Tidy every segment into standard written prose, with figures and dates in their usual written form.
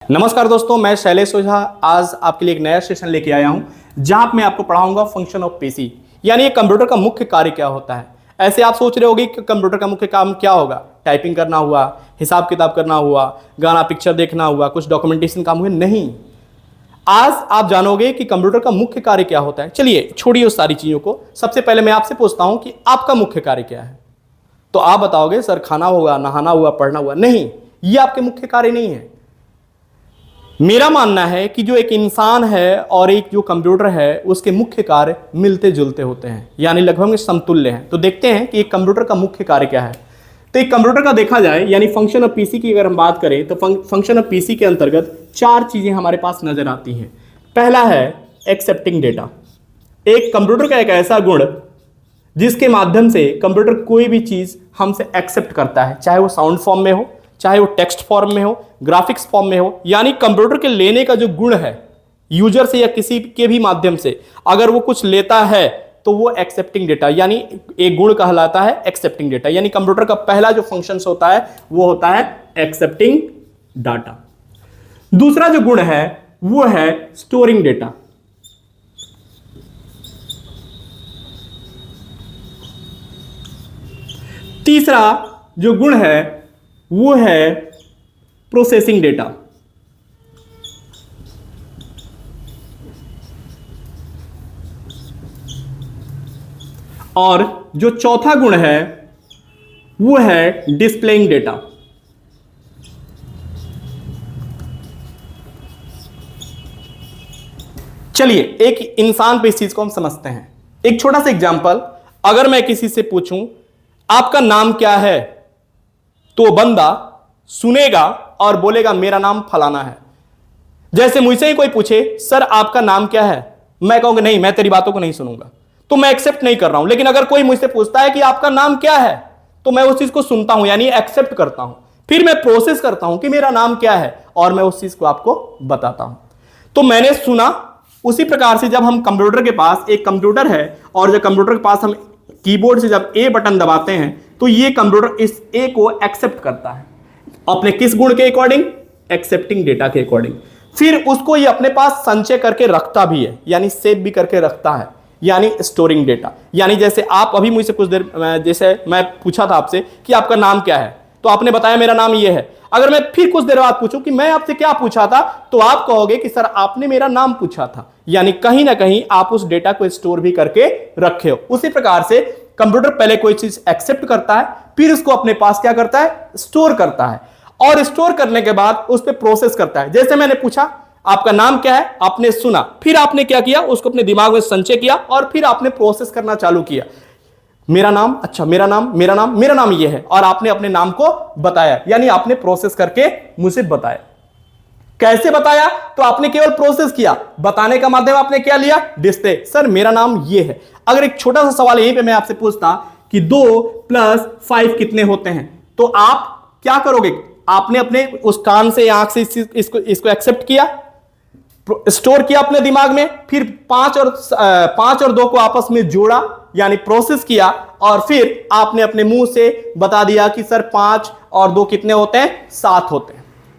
नमस्कार दोस्तों, मैं शैलेश ओझा आज आपके लिए एक नया सेशन लेके आया हूं जहां मैं आपको पढ़ाऊंगा फंक्शन ऑफ पीसी, यानी एक कंप्यूटर का मुख्य कार्य क्या होता है। ऐसे आप सोच रहे होंगे कि कंप्यूटर का मुख्य काम क्या होगा, टाइपिंग करना हुआ, हिसाब किताब करना हुआ, गाना पिक्चर देखना हुआ, कुछ डॉक्यूमेंटेशन काम हुए। नहीं, आज आप जानोगे कि कंप्यूटर का मुख्य कार्य क्या होता है। चलिए छोड़िए उस सारी चीजों को, सबसे पहले मैं आपसे पूछता हूं कि आपका मुख्य कार्य क्या है। तो आप बताओगे सर खाना होगा, नहाना हुआ, पढ़ना हुआ। नहीं, ये आपके मुख्य कार्य नहीं है। मेरा मानना है कि जो एक इंसान है और एक जो कंप्यूटर है उसके मुख्य कार्य मिलते जुलते होते हैं, यानी लगभग समतुल्य हैं। तो देखते हैं कि एक कंप्यूटर का मुख्य कार्य क्या है। तो एक कंप्यूटर का देखा जाए यानी फंक्शन ऑफ पीसी की अगर हम बात करें तो फंक्शन ऑफ पीसी के अंतर्गत चार चीजें हमारे पास नजर आती हैं। पहला है एक्सेप्टिंग डेटा। एक कंप्यूटर का एक ऐसा गुण जिसके माध्यम से कंप्यूटर कोई भी चीज हमसे एक्सेप्ट करता है, चाहे वो साउंड फॉर्म में हो, चाहे वो टेक्स्ट फॉर्म में हो, ग्राफिक्स फॉर्म में हो, यानी कंप्यूटर के लेने का जो गुण है यूजर से या किसी के भी माध्यम से अगर वो कुछ लेता है तो वो एक्सेप्टिंग डेटा यानी एक गुण कहलाता है एक्सेप्टिंग डेटा। यानी कंप्यूटर का पहला जो फंक्शंस होता है वो होता है एक्सेप्टिंग डाटा। दूसरा जो गुण है वो है स्टोरिंग डेटा। तीसरा जो गुण है वो है प्रोसेसिंग डेटा। और जो चौथा गुण है वो है डिस्प्लेइंग डेटा। चलिए एक इंसान पे इस चीज को हम समझते हैं। एक छोटा सा एग्जांपल, अगर मैं किसी से पूछूं आपका नाम क्या है, तो बंदा सुनेगा और बोलेगा मेरा नाम फलाना है। जैसे मुझसे ही कोई पूछे सर आपका नाम क्या है, मैं कहूंगा नहीं, मैं तेरी बातों को नहीं सुनूंगा, तो मैं एक्सेप्ट नहीं कर रहा हूं। लेकिन अगर कोई मुझसे पूछता है कि आपका नाम क्या है, तो मैं उस चीज को सुनता हूं यानी एक्सेप्ट करता हूं, फिर मैं प्रोसेस करता हूं कि मेरा नाम क्या है और मैं उस चीज को आपको बताता हूं। तो मैंने सुना। उसी प्रकार से जब हम कंप्यूटर के पास एक कंप्यूटर है और जब कंप्यूटर के पास हम कीबोर्ड से जब ए बटन दबाते हैं तो ये कंप्यूटर इस ए को एक्सेप्ट करता है अपने किस गुण के अकॉर्डिंग, एक्सेप्टिंग डेटा के अकॉर्डिंग। फिर उसको ये अपने पास संचय करके रखता भी है यानी सेव भी करके रखता है, यानी स्टोरिंग डेटा। यानी जैसे आप अभी मुझसे कुछ देर जैसे मैं पूछा था आपसे कि आपका नाम क्या है, तो आपने बताया मेरा नाम ये है। अगर मैं फिर कुछ देर बाद पूछूं कि मैं आपसे क्या पूछा था, तो आप कहोगे कि सर आपने मेरा नाम पूछा था, यानी कहीं ना कहीं आप उस डेटा को स्टोर भी करके रखे हो। उसी प्रकार से कंप्यूटर पहले कोई चीज एक्सेप्ट करता है, फिर उसको अपने पास क्या करता है, स्टोर करता है, और स्टोर करने के बाद उस पर प्रोसेस करता है। जैसे मैंने पूछा आपका नाम क्या है, आपने सुना, फिर आपने क्या किया, उसको अपने दिमाग में संचय किया और फिर आपने प्रोसेस करना चालू किया। मेरा नाम, अच्छा मेरा नाम ये है, और आपने अपने नाम को बताया, यानी आपने प्रोसेस करके मुझे बताया। कैसे बताया, तो आपने केवल प्रोसेस किया, बताने का माध्यम आपने क्या लिया, डिस्प्ले। सर मेरा नाम ये है। अगर एक छोटा सा सवाल यहीं पे मैं आपसे पूछता कि 2 + 5 कितने होते हैं, तो आप क्या करोगे, आपने अपने उस कान से आंख से इसको एक्सेप्ट किया, स्टोर किया अपने दिमाग में, फिर 5 और 2 को आपस में जोड़ा यानी प्रोसेस किया, और फिर आपने अपने मुंह से बता दिया कि सर 5 और 2 कितने होते हैं, 7 होते हैं।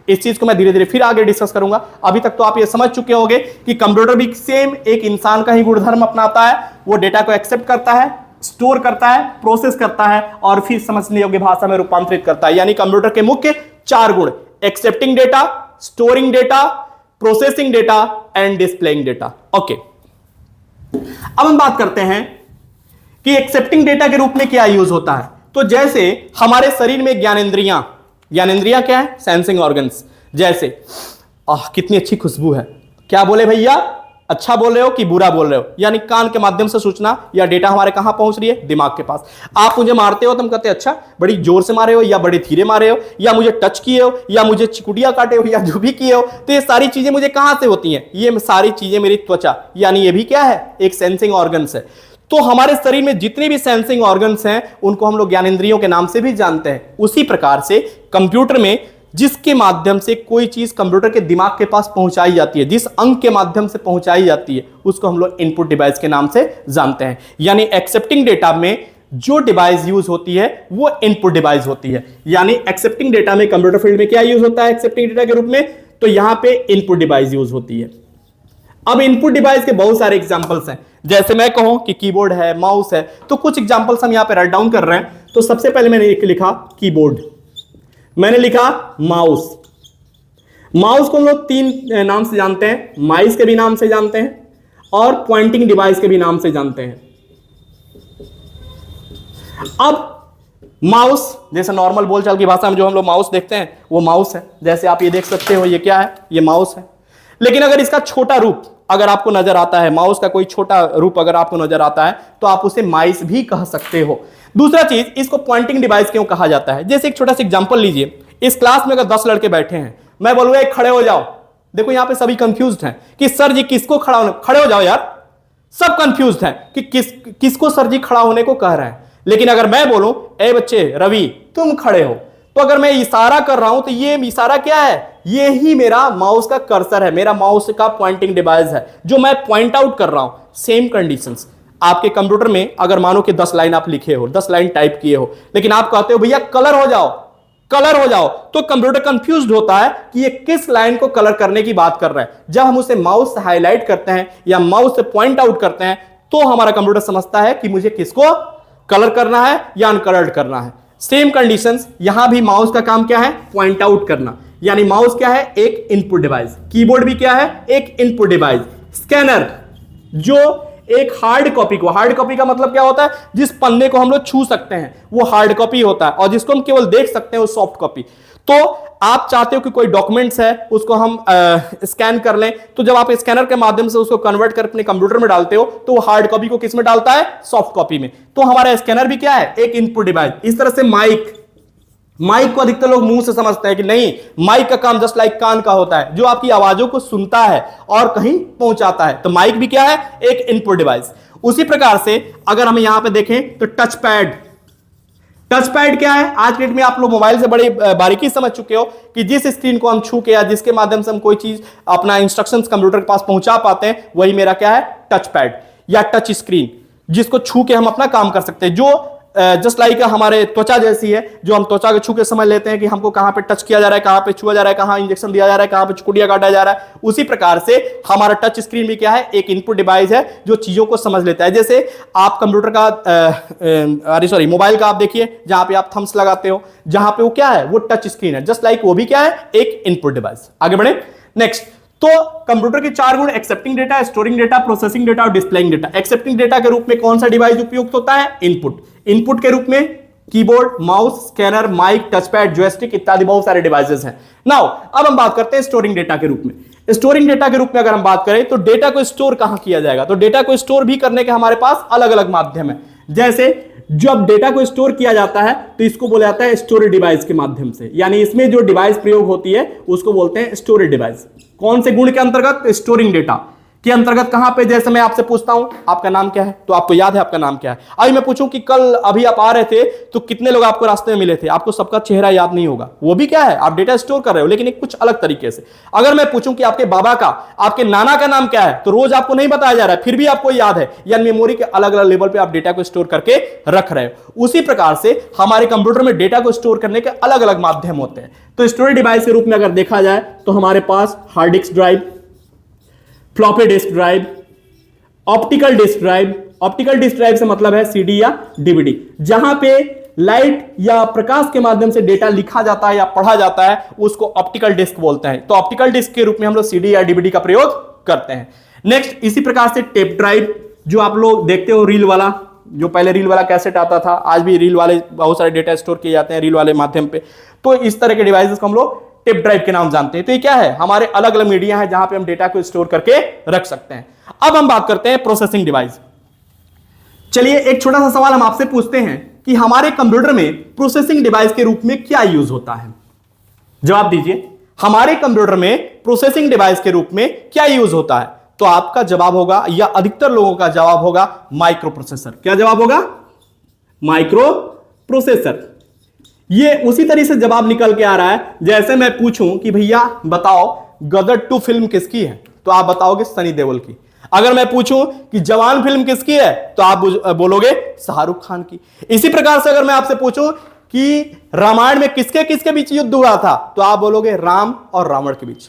इस चीज को मैं धीरे धीरे फिर आगे डिस्कस करूंगा। अभी तक तो आप ये समझ चुके होंगे कि कंप्यूटर भी सेम एक इंसान का ही गुणधर्म अपनाता है। वो डेटा को एक्सेप्ट करता है, स्टोर करता है, प्रोसेस करता है और फिर समझने योग्य भाषा में रूपांतरित करता है। यानी कंप्यूटर के मुख्य 4 गुण, accepting data, storing data, processing data and displaying data. Okay, अब हम बात करते हैं कि एक्सेप्टिंग डेटा के रूप में क्या यूज होता है। तो जैसे हमारे शरीर में ज्ञानेंद्रियां क्या है, सेंसिंग ऑर्गन्स। जैसे कितनी अच्छी खुशबू है, क्या बोले भैया, अच्छा बोल रहे हो कि बुरा बोल रहे हो, यानी कान के माध्यम से सूचना या डेटा हमारे कहां पहुंच रही है, दिमाग के पास। आप मुझे मारते हो तो हम कहते हैं अच्छा बड़ी जोर से मारे हो या बड़े धीरे मारे हो, या मुझे टच किए हो या मुझे चिकुटिया काटे हो या जो भी किए हो, तो ये सारी चीजें मुझे कहां से होती हैं, ये सारी चीजें मेरी त्वचा, यानी ये भी क्या है, एक सेंसिंग ऑर्गन्स है। तो हमारे शरीर में जितने भी सेंसिंग ऑर्गन्स हैं उनको हम लोग ज्ञानेंद्रियों के नाम से भी जानते हैं। उसी प्रकार से कंप्यूटर में जिसके माध्यम से कोई चीज कंप्यूटर के दिमाग के पास पहुंचाई जाती है, जिस अंग के माध्यम से पहुंचाई जाती है, उसको हम लोग इनपुट डिवाइस के नाम से जानते हैं। यानी एक्सेप्टिंग डेटा में जो डिवाइस यूज होती है वो इनपुट डिवाइस होती है। यानी एक्सेप्टिंग डेटा में कंप्यूटर फील्ड में क्या यूज होता है एक्सेप्टिंग डेटा के रूप में, तो यहां पे इनपुट डिवाइस यूज होती है। अब इनपुट डिवाइस के बहुत सारे एग्जांपल्स हैं, जैसे मैं कहूं कि कीबोर्ड है, माउस है, तो कुछ एग्जांपल्स हम यहां पे राइट डाउन कर रहे हैं। तो सबसे पहले मैंने एक लिखा कीबोर्ड, मैंने लिखा माउस। माउस को हम लोग तीन नाम से जानते हैं, माइस के भी नाम से जानते हैं और पॉइंटिंग डिवाइस के भी नाम से जानते हैं। अब माउस, जैसे नॉर्मल बोलचाल की भाषा में जो हम लोग माउस देखते हैं वो माउस है, जैसे आप ये देख सकते हो, ये क्या है, ये माउस है। लेकिन अगर इसका छोटा रूप अगर आपको नजर आता है, माउस का कोई छोटा रूप अगर आपको नजर आता है, तो आप उसे माइस भी कह सकते हो। दूसरा चीज, इसको पॉइंटिंग डिवाइस क्यों कहा जाता है? जैसे एक छोटा सा एग्जांपल लीजिए, इस क्लास में अगर 10 लड़के बैठे हैं, मैं बोलूंगा एक खड़े हो जाओ। देखो यहां पे सभी कंफ्यूज्ड हैं कि सर जी किसको खड़े हो जाओ यार, सब कंफ्यूज्ड हैं कि किसको सर जी खड़ा होने को कह रहे हैं। लेकिन अगर मैं बोलूं ए बच्चे रवि तुम खड़े हो, तो अगर मैं इशारा कर रहा हूं तो ये इशारा क्या है, ये ही मेरा माउस का कर्सर है, मेरा माउस का पॉइंटिंग डिवाइस है जो मैं पॉइंट आउट कर रहा हूं। सेम कंडीशंस आपके कंप्यूटर में, अगर मानो कि 10 लाइन आप लिखे हो, 10 लाइन टाइप किए हो, लेकिन आप कहते हो भैया कलर हो जाओ, कलर हो जाओ, तो कंप्यूटर कंफ्यूज्ड होता है कि ये किस लाइन को कलर करने की बात कर रहा है। जब हम उसे माउस से हाईलाइट करते हैं या माउस से पॉइंट आउट करते हैं, तो हमारा कंप्यूटर समझता है कि मुझे किसको कलर करना है या अनकलर्ड करना है। सेम कंडीशंस यहां भी माउस का काम क्या है, पॉइंट आउट करना। यानी माउस क्या है, एक इनपुट डिवाइस। कीबोर्ड भी क्या है, एक इनपुट डिवाइस। स्कैनर जो एक हार्ड कॉपी को, हार्ड कॉपी का मतलब क्या होता है, जिस पन्ने को हम लोग छू सकते हैं वो हार्ड कॉपी होता है, और जिसको हम केवल देख सकते हैं वो सॉफ्ट कॉपी। तो आप चाहते हो कि कोई डॉक्यूमेंट्स है उसको हम स्कैन कर लें, तो जब आप स्कैनर के माध्यम से उसको कन्वर्ट कर अपने कंप्यूटर में डालते हो, तो वो हार्ड कॉपी को किस में डालता है, सॉफ्ट कॉपी में। तो हमारा स्कैनर भी क्या है, एक इनपुट डिवाइस। इस तरह से माइक, माइक को अधिकतर लोग मुंह से समझते हैं कि नहीं, माइक का काम जस्ट लाइक कान का होता है, जो आपकी आवाजों को सुनता है और कहीं पहुंचाता है। तो माइक भी क्या है, एक इनपुट डिवाइस। उसी प्रकार से अगर हम यहां पे देखें तो टच पैड, टच पैड क्या है, आज के डेट में आप लोग मोबाइल से बड़ी बारीकी समझ चुके हो कि जिस स्क्रीन को हम छू के या जिसके माध्यम से हम कोई चीज अपना इंस्ट्रक्शंस कंप्यूटर के पास पहुंचा पाते हैं, वही मेरा क्या है, टच पैड या टच स्क्रीन, जिसको छू के हम अपना काम कर सकते हैं। जो जस्ट लाइक हमारे त्वचा जैसी है, जो हम त्वचा को छू के समझ लेते हैं कि हमको कहां पे टच किया जा रहा है, कहां पे छुआ जा रहा है, कहां इंजेक्शन दिया जा रहा है, कहां पे चुकुड़िया काटा जा रहा है। उसी प्रकार से हमारा टच स्क्रीन भी क्या है, एक इनपुट डिवाइस है जो चीजों को समझ लेता है। जैसे आप कंप्यूटर का मोबाइल का आप देखिए, जहां पे आप थंब्स लगाते हो, जहां पे वो क्या है, वो टच स्क्रीन है, जस्ट लाइक वो भी क्या है, एक इनपुट डिवाइस। आगे बढ़े नेक्स्ट। तो कंप्यूटर के 4 गुण, accepting data, storing data, processing data और डिस्प्लेइंग डेटा। एक्सेप्टिंग डेटा के रूप में कौन सा डिवाइस उपयुक्त होता है, इनपुट। इनपुट के रूप में keyboard, mouse, scanner, mic, touchpad, joystick इत्यादि बहुत सारे डिवाइसेस हैं। नाउ अब हम बात करते हैं स्टोरिंग डेटा के रूप में। स्टोरिंग डेटा के रूप में अगर हम बात करें तो डेटा को स्टोर कहां किया जाएगा, तो डेटा को स्टोर भी करने के हमारे पास अलग अलग माध्यम है। जैसे जब डेटा को स्टोर किया जाता है तो इसको बोला जाता है स्टोरेज डिवाइस के माध्यम से, यानी इसमें जो डिवाइस प्रयोग होती है उसको बोलते हैं स्टोरेज डिवाइस। कौन से गुण के अंतर्गत, स्टोरिंग डेटा के अंतर्गत। कहां पे, जैसे मैं आपसे पूछता हूं आपका नाम क्या है, तो आपको याद है आपका नाम क्या है। अभी मैं पूछूं कि कल अभी आप आ रहे थे तो कितने लोग आपको रास्ते में मिले थे, आपको सबका चेहरा याद नहीं होगा, वो भी क्या है, आप डेटा स्टोर कर रहे हो, लेकिन एक कुछ अलग तरीके से। अगर मैं पूछूं कि आपके बाबा का, आपके नाना का नाम क्या है, तो रोज आपको नहीं बताया जा रहा है, फिर भी आपको याद है, यानी मेमोरी के अलग अलग लेवल पे आप डेटा को स्टोर करके रख रहे हो। उसी प्रकार से हमारे कंप्यूटर में डेटा को स्टोर करने के अलग अलग माध्यम होते हैं। तो स्टोरेज डिवाइस के रूप में अगर देखा जाए तो हमारे पास hard disk drive, floppy disk drive, optical disk drive. Optical disk drive से मतलब है सीडी या डीवीडी, जहां पे लाइट या प्रकाश के माध्यम से डेटा लिखा जाता है या पढ़ा जाता है, उसको ऑप्टिकल डिस्क बोलते हैं। तो ऑप्टिकल डिस्क के रूप में हम लोग सीडी या डीवीडी का प्रयोग करते हैं। नेक्स्ट इसी प्रकार से टेप ड्राइव, जो आप लोग देखते हो रील वाला, जो पहले रील वाला कैसेट आता था, आज भी रील वाले बहुत सारे डेटा स्टोर किए जाते हैं रील वाले माध्यम पे। तो इस तरह के डिवाइसेस को हम लोग टेप ड्राइव के नाम जानते हैं। तो ये क्या है, हमारे अलग अलग मीडिया है जहां पे हम डेटा को स्टोर करके रख सकते हैं। अब हम बात करते हैं प्रोसेसिंग डिवाइस। चलिए एक छोटा सा सवाल हम आपसे पूछते हैं कि हमारे कंप्यूटर में प्रोसेसिंग डिवाइस के रूप में क्या यूज होता है, जवाब दीजिए। हमारे कंप्यूटर में प्रोसेसिंग डिवाइस के रूप में क्या यूज होता है, तो आपका जवाब होगा, या अधिकतर लोगों का जवाब होगा, माइक्रो प्रोसेसर। क्या जवाब होगा, माइक्रो प्रोसेसर। ये उसी तरीके से जवाब निकल के आ रहा है जैसे मैं पूछूं कि भैया बताओ गदर 2 फिल्म किसकी है, तो आप बताओगे सनी देओल की। अगर मैं पूछूं कि जवान फिल्म किसकी है, तो आप बोलोगे शाहरुख खान की। इसी प्रकार से अगर मैं आपसे पूछूं कि रामायण में किसके किसके बीच युद्ध हुआ था, तो आप बोलोगे राम और रावण के बीच।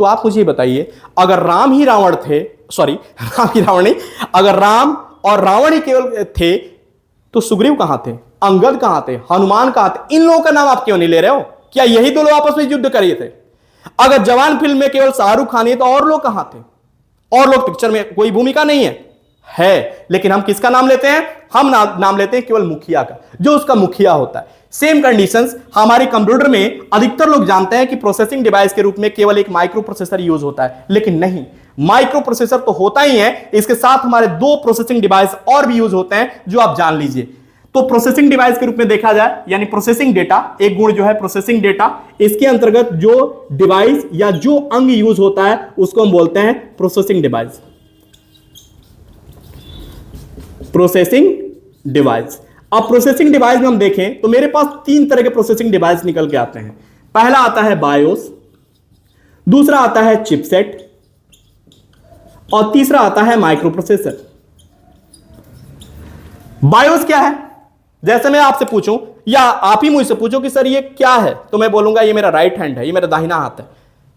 तो आप मुझे बताइए, अगर राम ही रावण थे, सॉरी राम ही रावण नहीं, अगर राम और रावण ही केवल थे तो सुग्रीव कहां थे, अंगद कहां थे, हनुमान कहां थे? इन लोगों का नाम आप क्यों नहीं ले रहे हो? क्या यही दो लोग आपस में युद्ध करे थे? अगर जवान फिल्म में केवल शाहरुख खान है तो और लोग कहां थे? और लोग पिक्चर में कोई भूमिका नहीं है, लेकिन हम किसका नाम लेते हैं? हम नाम लेते हैं केवल मुखिया का, जो उसका मुखिया होता है। सेम कंडीशंस हमारे कंप्यूटर में अधिकतर लोग जानते हैं कि प्रोसेसिंग डिवाइस के रूप में केवल एक माइक्रो प्रोसेसर यूज होता है, लेकिन नहीं, माइक्रो प्रोसेसर तो होता ही है, इसके साथ हमारे दो प्रोसेसिंग डिवाइस और भी यूज होते हैं, जो आप जान लीजिए। तो प्रोसेसिंग डिवाइस के रूप में देखा जाए, यानी प्रोसेसिंग डेटा, एक गुण जो है प्रोसेसिंग डेटा, इसके अंतर्गत जो डिवाइस या जो अंग यूज होता है उसको हम बोलते हैं प्रोसेसिंग डिवाइस। Processing device. अब प्रोसेसिंग डिवाइस में हम देखें तो मेरे पास तीन तरह के प्रोसेसिंग डिवाइस निकल के आते हैं। पहला आता है बायोस, दूसरा आता है चिपसेट और तीसरा आता है माइक्रो प्रोसेसर। बायोस क्या है? जैसे मैं आपसे पूछूं या आप ही मुझसे पूछो कि सर ये क्या है, तो मैं बोलूंगा ये मेरा राइट हैंड है, ये मेरा दाहिना हाथ है।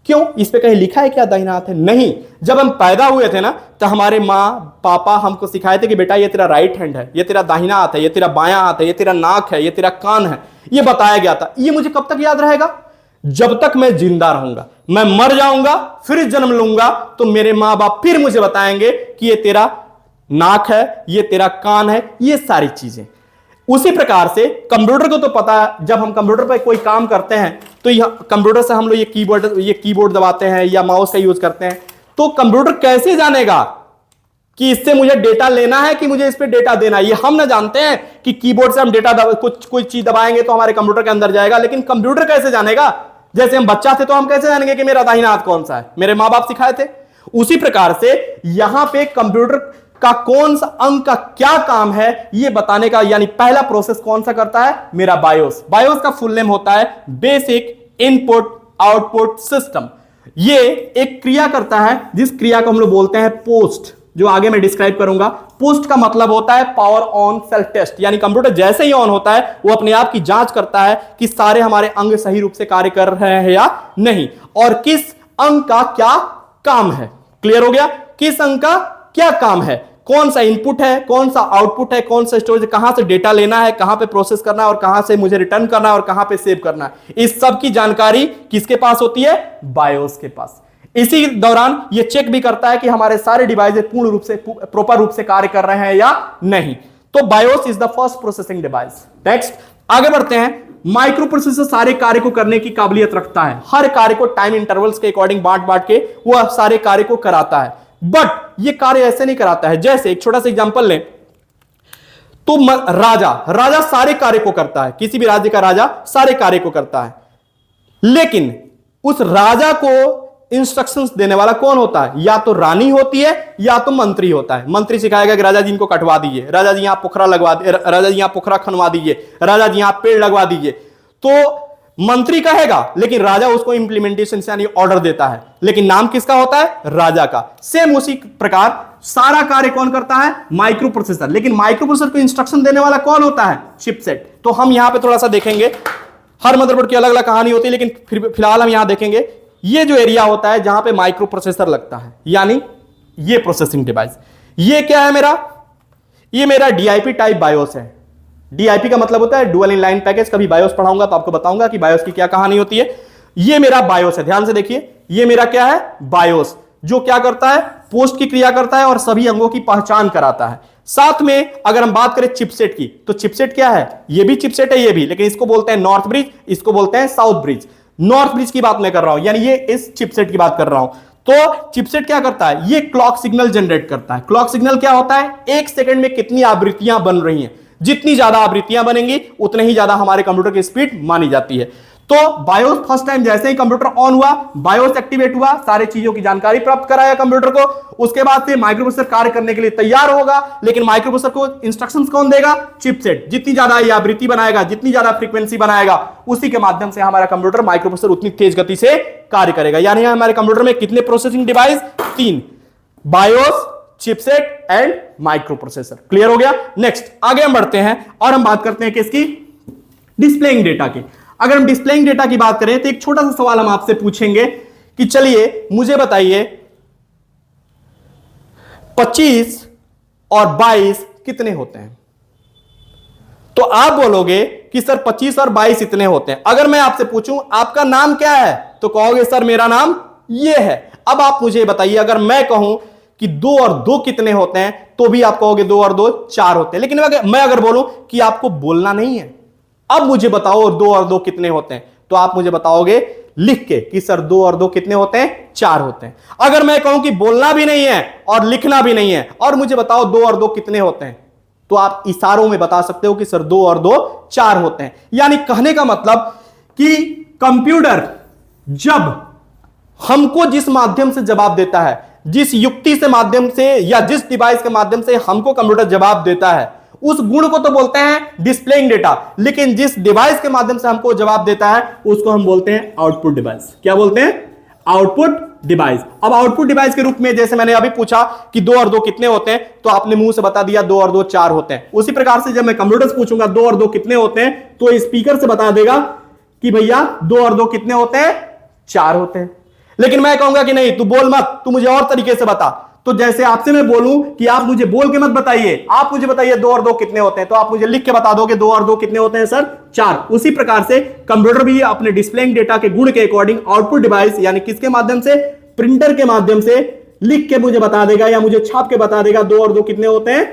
क्यों? इस पे कहीं लिखा है क्या दाहिना हाथ है? नहीं। जब हम पैदा हुए थे ना, तो हमारे माँ पापा हमको सिखाए थे कि बेटा ये तेरा राइट हैंड है, ये तेरा दाहिना हाथ है, ये तेरा बायां हाथ है, ये तेरा नाक है, ये तेरा कान है, ये बताया गया था। ये मुझे कब तक याद रहेगा? जब तक मैं जिंदा रहूंगा। मैं मर जाऊंगा, फिर जन्म लूंगा, तो मेरे माँ बाप फिर मुझे बताएंगे कि ये तेरा नाक है, ये तेरा कान है, ये सारी चीजें। उसी प्रकार से कंप्यूटर को तो पता है, जब हम कंप्यूटर पर कोई काम करते हैं तो यह कंप्यूटर से हम लोग ये कीबोर्ड दबाते हैं या माउस का यूज करते हैं, तो कंप्यूटर कैसे जानेगा कि इससे मुझे डेटा लेना है कि मुझे इस पे डेटा देना है? ये हम ना जानते हैं कि कीबोर्ड से हम डेटा कोई चीज दबाएंगे तो हमारे कंप्यूटर के अंदर जाएगा, लेकिन कंप्यूटर कैसे जानेगा? जैसे हम बच्चा थे तो हम कैसे जानेंगे कि मेरा दाहिना हाथ कौन सा है? मेरे माँ बाप सिखाए थे। उसी प्रकार से यहां पे कंप्यूटर का कौन सा अंग का क्या काम है ये बताने का, यानी पहला प्रोसेस कौन सा करता है? मेरा बायोस। बायोस का फुल नेम होता है बेसिक इनपुट आउटपुट सिस्टम। ये एक क्रिया करता है जिस क्रिया को हम लोग बोलते हैं पोस्ट, जो आगे मैं डिस्क्राइब करूंगा। पोस्ट का मतलब होता है पावर ऑन सेल्फ टेस्ट, यानी कंप्यूटर जैसे ही ऑन होता है वो अपने आप की जांच करता है कि सारे हमारे अंग सही रूप से कार्य कर रहे हैं या नहीं, और किस अंग का क्या काम है। क्लियर हो गया? किस अंग का क्या काम है, कौन सा इनपुट है, कौन सा आउटपुट है, कौन सा स्टोरेज, कहां से डेटा लेना है, कहां पे प्रोसेस करना है और कहां से मुझे रिटर्न करना है और कहां पे सेव करना है। इस सब की जानकारी किसके पास होती है? बायोस के पास। इसी दौरान यह चेक भी करता है कि हमारे सारे डिवाइस पूर्ण रूप से प्रॉपर रूप से कार्य कर रहे हैं या नहीं। तो BIOS is the first processing device. Next आगे बढ़ते हैं। माइक्रो प्रोसेसर सारे कार्य को करने की काबिलियत रखता है, हर कार्य को टाइम इंटरवल्स के अकॉर्डिंग बांट के वह सारे कार्य को कराता है। बट ये कार्य ऐसे नहीं कराता है। जैसे एक छोटा सा एग्जांपल लें तो राजा सारे कार्य को करता है, किसी भी राज्य का राजा सारे कार्य को करता है, लेकिन उस राजा को इंस्ट्रक्शंस देने वाला कौन होता है? या तो रानी होती है या तो मंत्री होता है। मंत्री सिखाएगा कि राजा जी इनको कटवा दीजिए, राजा जी यहां पोखरा लगवा दीजिए, राजा जी यहां पोखरा खनवा दीजिए, राजा जी यहां पेड़ लगवा दीजिए। तो मंत्री कहेगा, लेकिन राजा उसको इंप्लीमेंटेशन यानी ऑर्डर देता है, लेकिन नाम किसका होता है? राजा का। सेम उसी प्रकार सारा कार्य कौन करता है? Micro processor. लेकिन माइक्रो प्रोसेसर को इंस्ट्रक्शन देने वाला कौन होता है? चिपसेट। तो हम यहां पे थोड़ा सा देखेंगे, हर मदरबोर्ड की अलग अलग कहानी होती है, लेकिन फिलहाल हम यहां देखेंगे ये जो एरिया होता है जहां पे माइक्रो प्रोसेसर लगता है, यानी ये प्रोसेसिंग डिवाइस। ये क्या है मेरा? ये मेरा डीआईपी टाइप बायोस है। डीआईपी का मतलब होता है डुअल इनलाइन पैकेज। कभी बायोस पढ़ाऊंगा तो आपको बताऊंगा कि बायोस की क्या कहानी होती है। ये मेरा बायोस है, ध्यान से देखिए। ये मेरा क्या है? बायोस, जो क्या करता है? पोस्ट की क्रिया करता है और सभी अंगों की पहचान कराता है। साथ में अगर हम बात करें चिपसेट की, तो चिपसेट क्या है? ये भी चिपसेट है, ये भी, लेकिन इसको बोलते हैं नॉर्थ ब्रिज, इसको बोलते हैं साउथ ब्रिज। नॉर्थ ब्रिज की बात मैं कर रहा हूं, यानी ये इस चिपसेट की बात कर रहा हूं। तो चिपसेट क्या करता है? ये क्लॉक सिग्नल जनरेट करता है। क्लॉक सिग्नल क्या होता है? एक सेकंड में कितनी आवृत्तियां बन रही हैं, जितनी ज्यादा आवृत्तियां बनेंगी उतने ही ज्यादा हमारे कंप्यूटर की स्पीड मानी जाती है। तो बायोस फर्स्ट टाइम जैसे ही कंप्यूटर ऑन हुआ, बायोस एक्टिवेट हुआ, सारी चीजों की जानकारी प्राप्त कराया कंप्यूटर को। उसके बाद से माइक्रो प्रोसेसर कार्य करने के लिए तैयार होगा, लेकिन माइक्रो प्रोसेसर को इंस्ट्रक्शंस कौन देगा? चिपसेट। जितनी ज्यादा ये आवृत्ति बनाएगा, जितनी ज्यादा फ्रीक्वेंसी बनाएगा, उसी के माध्यम से हमारा कंप्यूटर माइक्रो प्रोसेसर उतनी तेज गति से कार्य करेगा। यानी हमारे कंप्यूटर में कितने processing device? 3, BIOS, chipset and micro processor. Clear हो गया? नेक्स्ट आगे हम बढ़ते हैं और हम बात करते हैं किसकी? डिस्प्लेइंग डेटा की। अगर हम डिस्प्लेइंग डेटा की बात करें तो एक छोटा सा सवाल हम आपसे पूछेंगे कि चलिए मुझे बताइए 25 और 22 कितने होते हैं। तो आप बोलोगे कि सर 25 और 22 इतने होते हैं। अगर मैं आपसे पूछूं आपका नाम क्या है, तो कहोगे सर मेरा नाम ये है। अब आप मुझे बताइए, अगर मैं कहूं कि 2 और 2 कितने होते हैं, तो भी आप कहोगे 2 और 2 4 होते हैं। लेकिन मैं अगर बोलूं कि आपको बोलना नहीं है, अब मुझे बताओ 2 और 2 कितने होते हैं, तो आप मुझे बताओगे लिख के कि सर 2 और 2 कितने होते हैं, 4 होते हैं। अगर मैं कहूं कि बोलना भी नहीं है और लिखना भी नहीं है और मुझे बताओ 2 और 2 कितने होते हैं, तो आप इशारों में बता सकते हो कि सर 2 और 2 4 होते हैं। यानी कहने का मतलब कि कंप्यूटर जब हमको जिस माध्यम से जवाब देता है, जिस युक्ति से माध्यम से या जिस डिवाइस के माध्यम से हमको कंप्यूटर जवाब देता है, उस गुण को तो बोलते हैं डिस्प्लेइंग डेटा, लेकिन जिस डिवाइस के माध्यम से हमको जवाब देता है उसको हम बोलते हैं आउटपुट डिवाइस। क्या बोलते हैं? Output device. अब आउटपुट डिवाइस के रूप में जैसे मैंने अभी पूछा कि 2 और 2 कितने होते हैं, तो आपने मुंह से बता दिया 2 और 2 4 होते हैं। उसी प्रकार से जब मैं कंप्यूटर से पूछूंगा 2 और 2 कितने होते हैं, तो स्पीकर से बता देगा कि भैया 2 और 2 कितने होते हैं, 4 होते हैं। लेकिन मैं कहूंगा कि नहीं तू बोल मत, तू मुझे और तरीके से बता। तो जैसे आपसे मैं बोलूं कि आप मुझे बोल के मत बताइए, आप मुझे बताइए 2 और 2 कितने होते हैं, तो आप मुझे लिख के बता दोगे 2 और 2 कितने होते हैं सर, 4। उसी प्रकार से कंप्यूटर भी अपने डिस्प्लेइंग डेटा के गुण के अकॉर्डिंग आउटपुट डिवाइस यानी किसके माध्यम से, प्रिंटर के माध्यम से लिख के मुझे बता देगा या मुझे छाप के बता देगा 2 और 2 कितने होते हैं,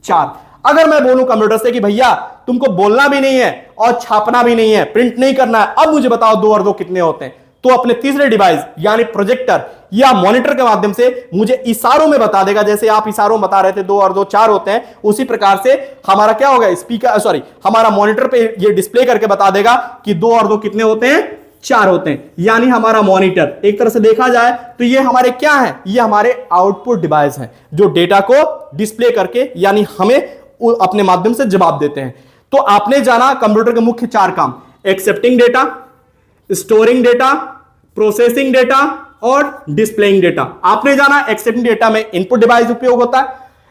4। अगर मैं बोलूं कंप्यूटर से कि भैया तुमको बोलना भी नहीं है और छापना भी नहीं है, प्रिंट नहीं करना है, अब मुझे बताओ 2 और 2 कितने होते हैं, तो अपने तीसरे डिवाइस यानी प्रोजेक्टर या मॉनिटर के माध्यम से मुझे इशारों में बता देगा। जैसे आप इशारों में बता रहे थे 2 और 2 4 होते हैं, उसी प्रकार से हमारा क्या होगा, स्पीकर हमारा मॉनिटर पे ये डिस्प्ले करके बता देगा कि 2 और 2 कितने होते हैं, 4 होते हैं। यानी हमारा मॉनिटर एक तरह से देखा जाए तो ये हमारे क्या है, ये हमारे आउटपुट डिवाइस हैं जो डेटा को डिस्प्ले करके यानी हमें अपने माध्यम से जवाब देते हैं। तो आपने जाना कंप्यूटर के मुख्य 4 काम, accepting data, storing data, processing data और डिस्प्लेइंग डेटा। आपने जाना एक्सेप्टिंग डेटा में इनपुट डिवाइस उपयोग होता है,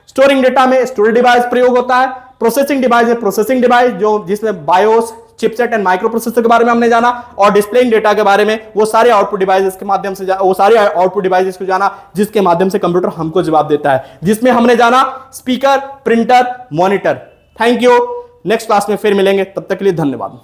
स्टोरिंग डेटा में स्टोरेज डिवाइस प्रयोग होता है, प्रोसेसिंग डिवाइस में प्रोसेसिंग डिवाइस जो जिसमें BIOS, chipset and micro processor के बारे में हमने जाना, और डिस्प्लेइंग डेटा के बारे में वो सारे आउटपुट डिवाइसेस के माध्यम से वो सारे आउटपुट डिवाइसेस को जाना जिसके माध्यम से कंप्यूटर हमको जवाब देता है, जिसमें हमने जाना speaker, printer, monitor. Thank you. Next class में फिर मिलेंगे, तब तक के लिए धन्यवाद।